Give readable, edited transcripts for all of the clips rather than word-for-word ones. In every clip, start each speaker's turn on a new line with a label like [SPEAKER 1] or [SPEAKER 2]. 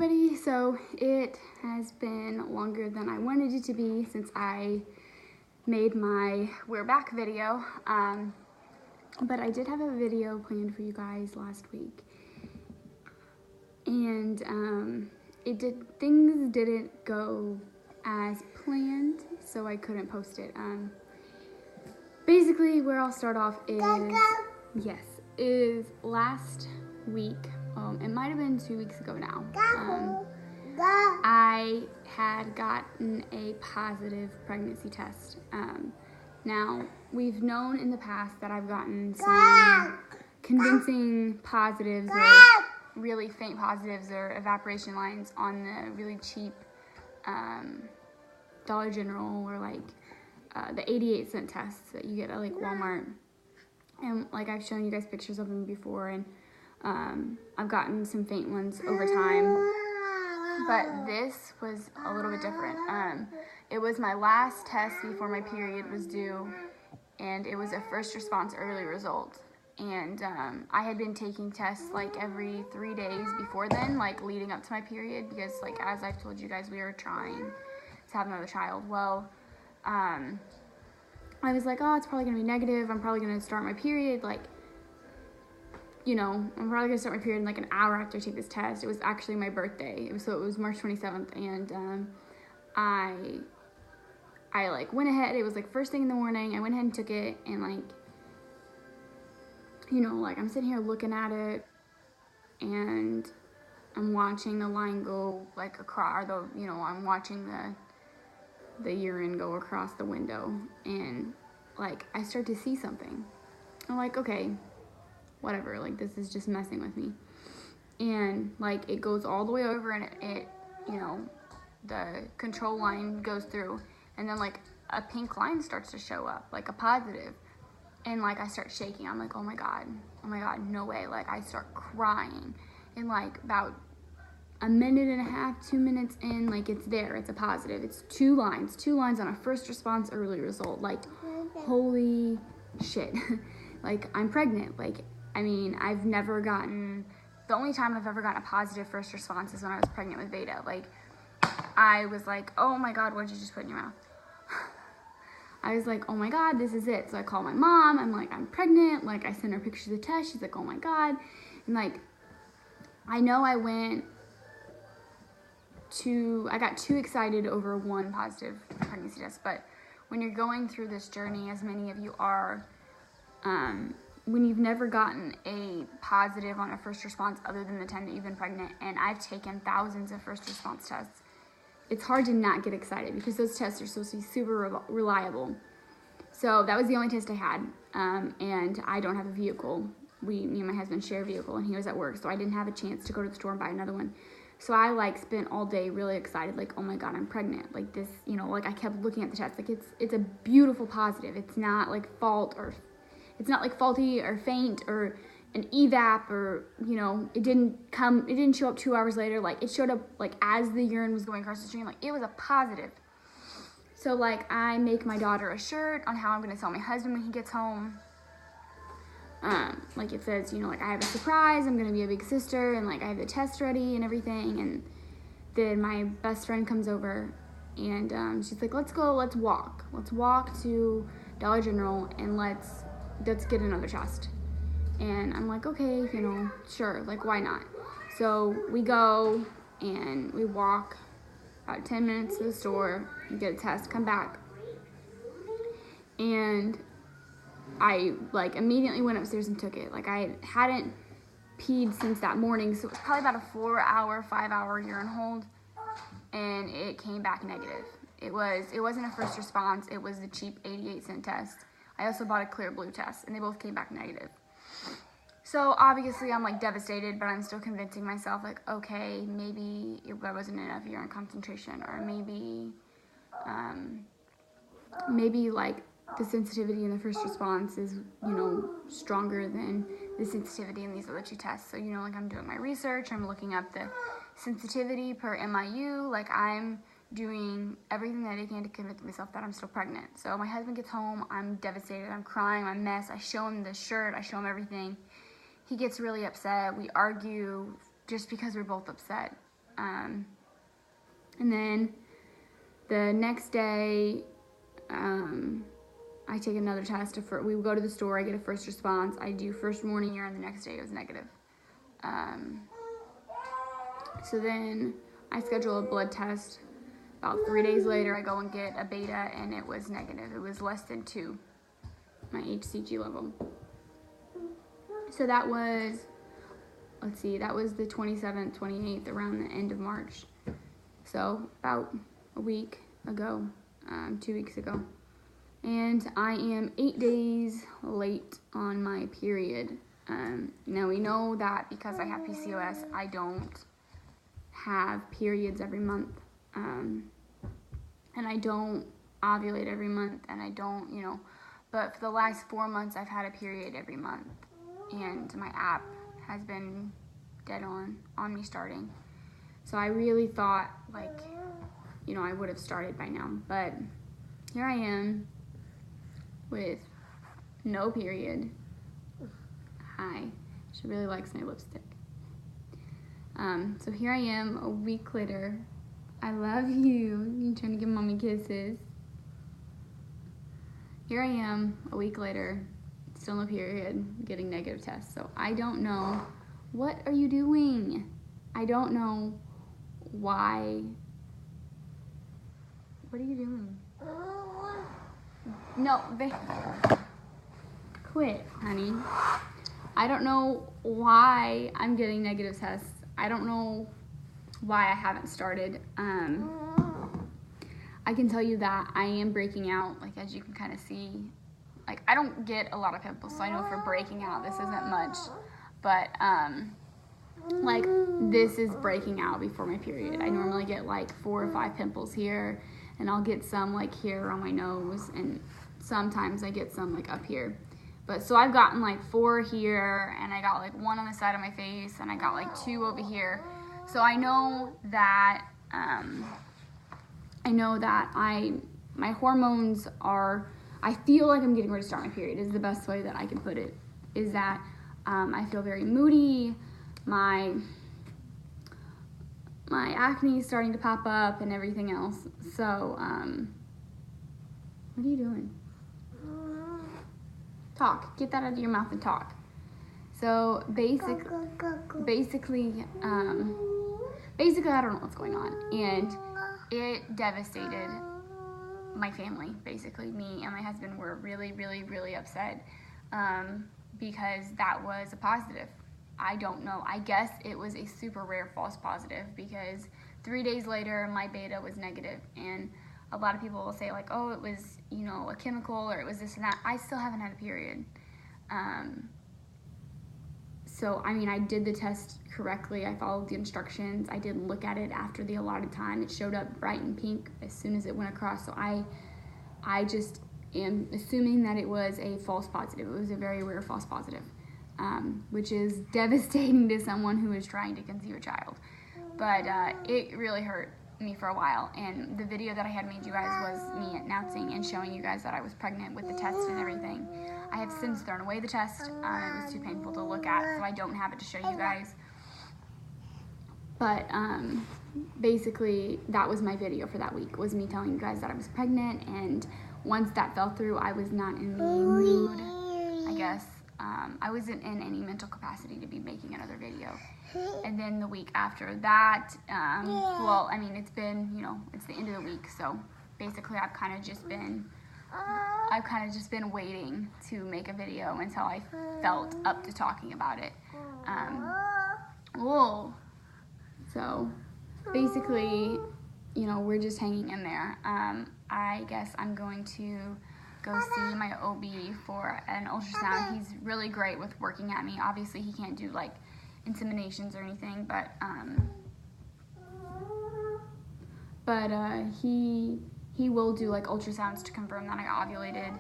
[SPEAKER 1] everybody. So it has been longer than I wanted it to be since I made my We're Back video, but I did have a video planned for you guys last week, and things didn't go as planned, so I couldn't post it. Basically where I'll start off is last week. It might have been 2 weeks ago now. I had gotten a positive pregnancy test. Now, we've known in the past that I've gotten some convincing positives or really faint positives or evaporation lines on the really cheap Dollar General or like the 88-cent tests that you get at like Walmart. And like I've shown you guys pictures of them before, and I've gotten some faint ones over time, but this was a little bit different. It was my last test before my period was due, and it was a first response early result. And I had been taking tests like every 3 days before then, like leading up to my period, because like as I've told you guys, we were trying to have another child. Well, I was like, oh, it's probably gonna be negative. I'm probably gonna start my period like, you know, I'm probably gonna start my period in like an hour after I take this test. It was actually my birthday. So it was March 27th, and I like went ahead. It was like first thing in the morning. I went ahead and took it, and like, you know, like I'm sitting here looking at it, and I'm watching the line go like across, or the, you know, I'm watching the urine go across the window, and like I start to see something. I'm like, okay, whatever, like this is just messing with me. And like it goes all the way over, and it you know, the control line goes through, and then like a pink line starts to show up, like a positive. And like I start shaking. I'm like, oh my god, no way. Like I start crying, and like about a minute and a half, 2 minutes in, like it's there, it's a positive. It's two lines on a first response early result. Like, holy shit. Like, I'm pregnant. Like, I mean, I've never gotten, the only time I've ever gotten a positive first response is when I was pregnant with Veda. Like, I was like, oh my god, what did you just put in your mouth? I was like, oh my god, this is it. So I call my mom, I'm like, I'm pregnant. Like, I send her pictures of the test. She's like, oh my god. And like, I know I got too excited over one positive pregnancy test, but when you're going through this journey, as many of you are, when you've never gotten a positive on a first response other than the time that you've been pregnant, and I've taken thousands of first response tests, it's hard to not get excited because those tests are supposed to be super reliable. So that was the only test I had, and I don't have a vehicle. Me and my husband share a vehicle, and he was at work, so I didn't have a chance to go to the store and buy another one. So I like spent all day really excited, like, oh my god, I'm pregnant. Like this, you know, like I kept looking at the test. Like it's a beautiful positive. It's not like it's not like faulty or faint or an evap, or, you know, it didn't show up 2 hours later. Like it showed up like as the urine was going across the stream. Like it was a positive. So like I make my daughter a shirt on how I'm gonna tell my husband when he gets home. Like it says, you know, like I have a surprise, I'm gonna be a big sister, and like I have the test ready and everything. And then my best friend comes over, and she's like, let's walk to Dollar General, and let's get another test. And I'm like, okay, you know, sure, like why not? So we go and we walk about 10 minutes to the store, get a test, come back, and I like immediately went upstairs and took it. Like I hadn't peed since that morning, so it was probably about a 5-hour urine hold, and it came back negative. It wasn't a first response, it was the cheap 88-cent test. I also bought a clear blue test, and they both came back negative. So obviously I'm like devastated, but I'm still convincing myself like, okay, maybe there wasn't enough urine concentration, or maybe like the sensitivity in the first response is, you know, stronger than the sensitivity in these other two tests. So, you know, like I'm doing my research, I'm looking up the sensitivity per MIU, like I'm doing everything that I can to convince myself that I'm still pregnant. So my husband gets home, I'm devastated, I'm crying, I'm a mess. I show him the shirt, I show him everything. He gets really upset. We argue just because we're both upset. And then the next day, I take another test. We go to the store, I get a first response, I do first morning urine, the next day it was negative. So then I schedule a blood test. About 3 days later, I go and get a beta, and it was negative. It was less than 2, my HCG level. So that was, let's see, that was the 27th, 28th, around the end of March. So about a week ago, 2 weeks ago. And I am 8 days late on my period. Now we know that because I have PCOS, I don't have periods every month. And I don't ovulate every month, and I don't, but for the last 4 months I've had a period every month, and my app has been dead on me starting. So I really thought, like, I would have started by now, but here I am with no period. Hi, she really likes my lipstick. So here I am a week later. I love you. You trying to give mommy kisses? Here I am a week later, still no period, getting negative tests. So I don't know. What are you doing? I don't know why. What are you doing? No, quit, honey. I don't know why I'm getting negative tests. I don't know why I haven't started. I can tell you that I am breaking out, like, as you can kind of see. Like, I don't get a lot of pimples, so I know for breaking out this isn't much, but like, this is breaking out before my period. I normally get like 4 or 5 pimples here, and I'll get some like here on my nose, and sometimes I get some like up here. But so I've gotten like 4 here, and I got like 1 on the side of my face, and I got like 2 over here. So I know that my hormones are, I feel like I'm getting ready to start my period, is the best way that I can put it. Is that I feel very moody, my acne is starting to pop up and everything else. So what are you doing? Talk. Get that out of your mouth and talk. So basically, I don't know what's going on, and it devastated my family. Basically, me and my husband were really, really, really upset because that was a positive. I don't know. I guess it was a super rare false positive, because 3 days later my beta was negative, and a lot of people will say like, oh, it was, a chemical, or it was this and that. I still haven't had a period. So, I did the test correctly. I followed the instructions. I did look at it after the allotted time. It showed up bright and pink as soon as it went across. So I just am assuming that it was a false positive. It was a very rare false positive, which is devastating to someone who is trying to conceive a child. But it really hurt me for a while, and the video that I had made you guys was me announcing and showing you guys that I was pregnant with the test and everything. I have since thrown away the test. It was too painful to look at, so I don't have it to show you guys. But basically, that was my video for that week, was me telling you guys that I was pregnant, and once that fell through, I was not in the mood, I guess. I wasn't in any mental capacity to be making another video. And then the week after that, it's been, it's the end of the week, so basically I've kind of just been waiting to make a video until I felt up to talking about it. So basically, we're just hanging in there. I guess I'm going to go see my OB for an ultrasound. He's really great with working at me. Obviously, he can't do like inseminations or anything, but he will do like ultrasounds to confirm that I ovulated,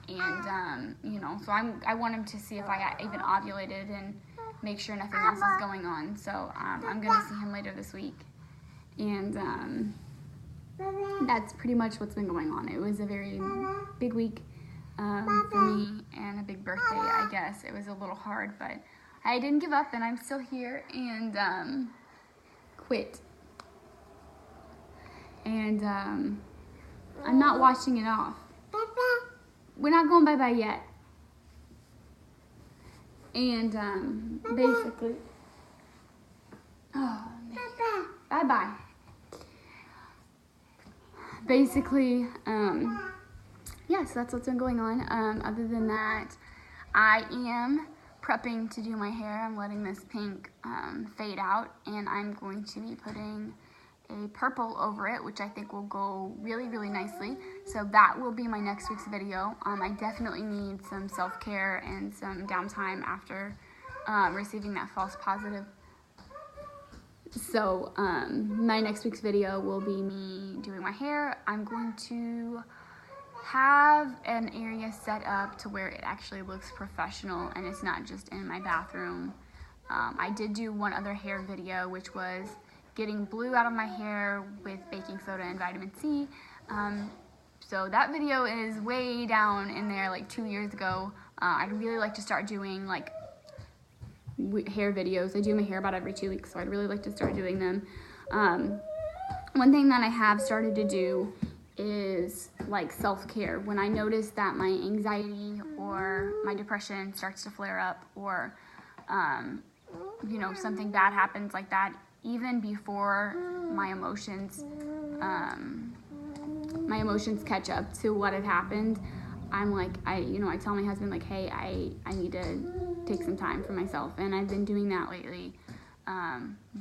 [SPEAKER 1] and so I want him to see if I even ovulated and make sure nothing else is going on. So I'm gonna see him later this week, and that's pretty much what's been going on. It was a very big week for me, and a big birthday, I guess. It was a little hard, but I didn't give up, and I'm still here, and quit. And I'm not washing it off. We're not going bye-bye yet. And basically, oh, bye-bye. Basically, yes, that's what's been going on. Other than that, I am prepping to do my hair. I'm letting this pink fade out, and I'm going to be putting a purple over it, which I think will go really, really nicely. So that will be my next week's video. I definitely need some self-care and some downtime after receiving that false positive. So my next week's video will be me doing my hair. I'm going to have an area set up to where it actually looks professional and it's not just in my bathroom. I did do one other hair video, which was getting blue out of my hair with baking soda and vitamin C. So that video is way down in there, like 2 years ago. I'd really like to start doing like hair videos. I do my hair about every 2 weeks, so I'd really like to start doing them. One thing that I have started to do is like self-care. When I notice that my anxiety or my depression starts to flare up, or you know, something bad happens like that, even before my emotions catch up to what had happened, I'm like, I tell my husband, like, hey, I need to take some time for myself. And I've been doing that lately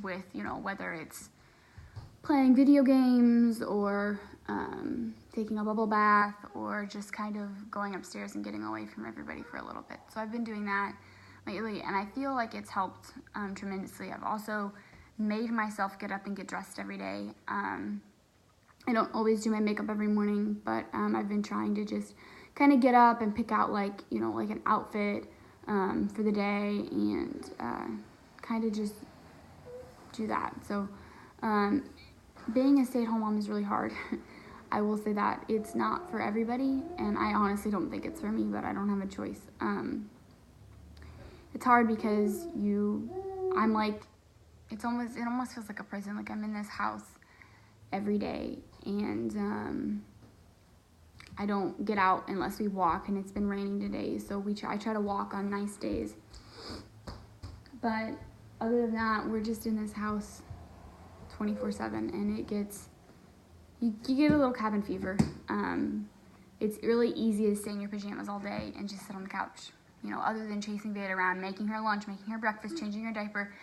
[SPEAKER 1] with, whether it's playing video games or taking a bubble bath or just kind of going upstairs and getting away from everybody for a little bit. So I've been doing that lately, and I feel like it's helped tremendously. I've also made myself get up and get dressed every day. I don't always do my makeup every morning, but I've been trying to just kind of get up and pick out like an outfit for the day and kind of just do that. So being a stay-at-home mom is really hard. I will say that it's not for everybody, and I honestly don't think it's for me, but I don't have a choice. It's hard because I'm like, it almost feels like a prison. Like I'm in this house every day, and I don't get out unless we walk, and it's been raining today, so I try to walk on nice days. But other than that, we're just in this house 24/7, and you get a little cabin fever. It's really easy to stay in your pajamas all day and just sit on the couch. Other than chasing Veda around, making her lunch, making her breakfast, changing her diaper.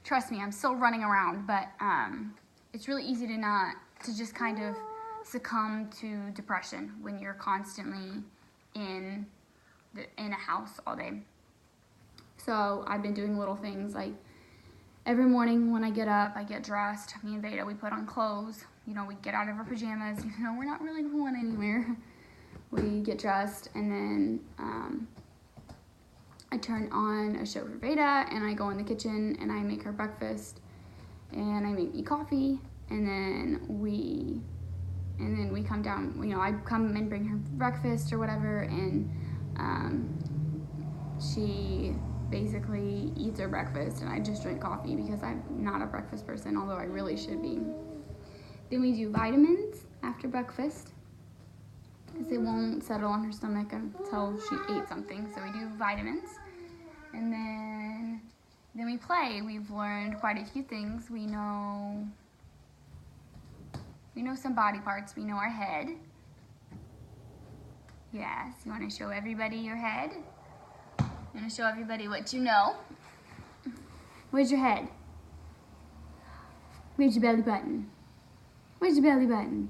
[SPEAKER 1] Trust me, I'm still running around, but it's really easy to just kind of succumb to depression when you're constantly in a house all day. So I've been doing little things like every morning when I get up, I get dressed. Me and Veda, we put on clothes. We get out of our pajamas. We're not really going anywhere. We get dressed, and then I turn on a show for Veda, and I go in the kitchen, and I make her breakfast, and I make me coffee, and then we come down. I come and bring her breakfast or whatever, and she basically eats her breakfast, and I just drink coffee because I'm not a breakfast person, although I really should be. Then we do vitamins after breakfast, because it won't settle on her stomach until she ate something. So we do vitamins, and then we play. We've learned quite a few things. We know some body parts. We know our head. Yes, you want to show everybody your head? You want to show everybody what you know? Where's your head? Where's your belly button? Where's your belly button?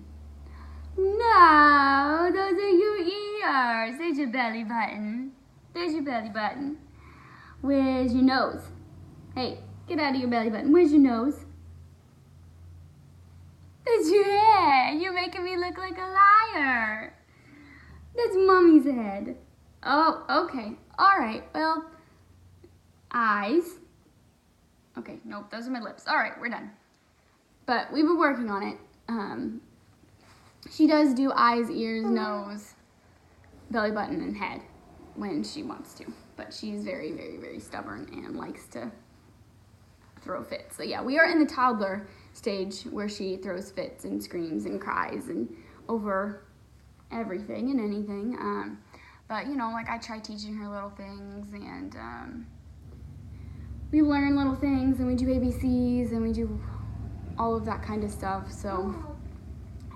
[SPEAKER 1] No, those are your ears. There's your belly button. There's your belly button. Where's your nose? Hey, get out of your belly button. Where's your nose? That's your head. You're making me look like a liar. That's Mommy's head. Oh, okay. All right. Well, eyes. Okay, nope, those are my lips. All right, we're done. But we've been working on it. She does do eyes, ears, nose, belly button, and head when she wants to. But she's very, very, very stubborn and likes to throw fits. So yeah, we are in the toddler stage where she throws fits and screams and cries and over everything and anything. But you know, like I try teaching her little things, and we learn little things, and we do ABCs, and we do all of that kind of stuff. So,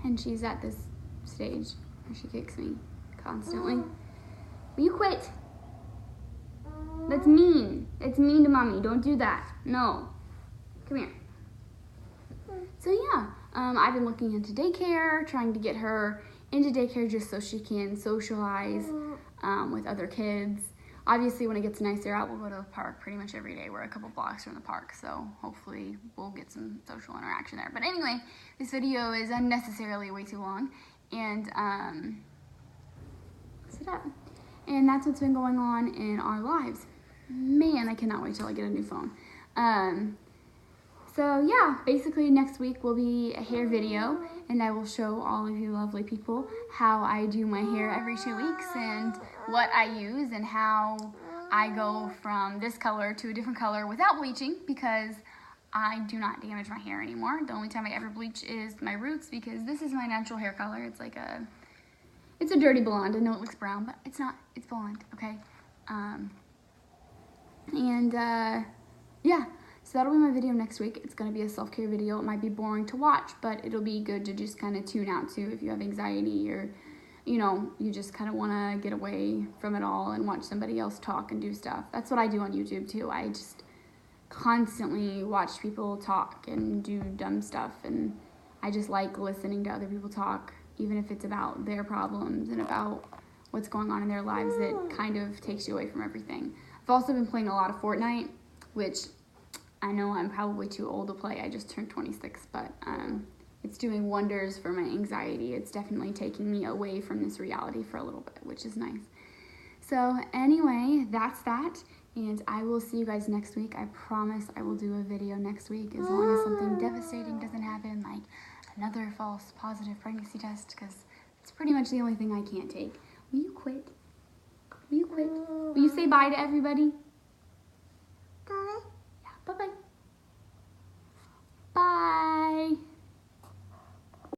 [SPEAKER 1] and she's at this stage where she kicks me constantly. Will you quit? That's mean. It's mean to mommy. Don't do that. No. Come here. So yeah, I've been looking into daycare, trying to get her into daycare just so she can socialize with other kids. Obviously, when it gets nicer out, we'll go to the park pretty much every day. We're a couple blocks from the park, so hopefully we'll get some social interaction there. But anyway, this video is unnecessarily way too long, and sit up. And that's what's been going on in our lives. Man, I cannot wait till I get a new phone. So yeah, basically next week will be a hair video, and I will show all of you lovely people how I do my hair every 2 weeks and what I use and how I go from this color to a different color without bleaching, because I do not damage my hair anymore. The only time I ever bleach is my roots, because this is my natural hair color. It's like it's a dirty blonde. I know it looks brown, but it's not. It's blonde, okay? Yeah. So that'll be my video next week. It's going to be a self-care video. It might be boring to watch, but it'll be good to just kind of tune out to if you have anxiety, or, you know, you just kind of want to get away from it all and watch somebody else talk and do stuff. That's what I do on YouTube too. I just constantly watch people talk and do dumb stuff, and I just like listening to other people talk, even if it's about their problems and about what's going on in their lives. It kind of takes you away from everything. I've also been playing a lot of Fortnite, which I know I'm probably too old to play. I just turned 26, but it's doing wonders for my anxiety. It's definitely taking me away from this reality for a little bit, which is nice. So anyway, that's that, and I will see you guys next week. I promise I will do a video next week, as long as something devastating doesn't happen, like another false positive pregnancy test, because it's pretty much the only thing I can't take. Will you quit? Will you quit? Will you say bye to everybody?